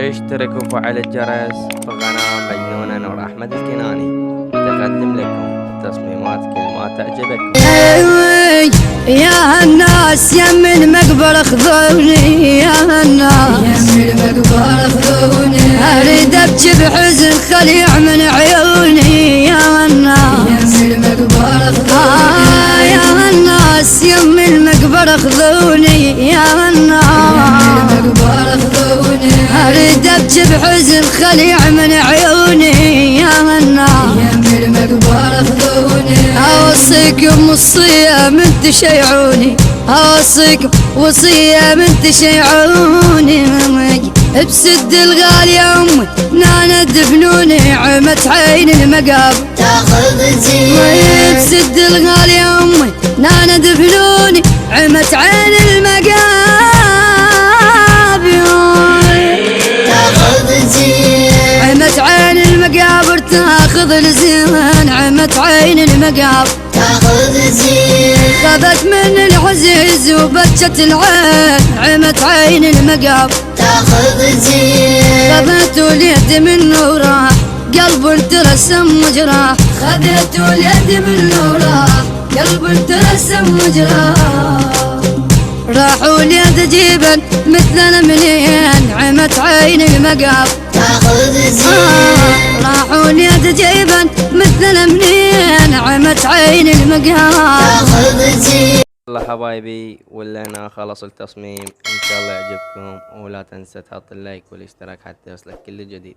اشتركوا وفعل الجرس في قناة مجنونة نور أحمد الكناني تقدم لكم تصميمات كل ما تعجبكم. يا الناس يم المقبرة خذوني، يا الناس يم المقبرة خذوني، أريد أبكي بحزن خليع من عيوني، يا الناس يم المقبرة خذوني، يا الناس يم المقبرة خذوني، يا الناس يم المقبرة خذوني، أريد أبكي بحزن خليع من عيوني، يا الناس يم المقبرة خذوني، أوصيكم وصية من تشيعوني، أوصيكم وصية من تشيعوني، بسد الغالي أمي نانا دفنوني، عمت عين المقابر تاخذ زين، بسد الغالي أمي نانا دفنوني، عمت عين المقابر تاخذ زين، عمت عين المقابر تاخذ الزين، عمت عين المقابر تاخذ زين، خذت من العزيز وبكت العين، عمت عين المقابر تاخذ زين، خذت اليد من وراح قلب ترسم وجراح، خذت اليد من وراح قلب ترسم وجراح، راحوا اليد جيبا مثل المليان، عمت عين المقابر تاخذ زين، راحوا اليد جيبا مثل المليان، عمت عين المقابر تاخذ زين. يلا حبايبي ولنا خلص التصميم، ان شاء الله يعجبكم ولا تنسى تحط اللايك والاشتراك حتى يوصلك كل جديد.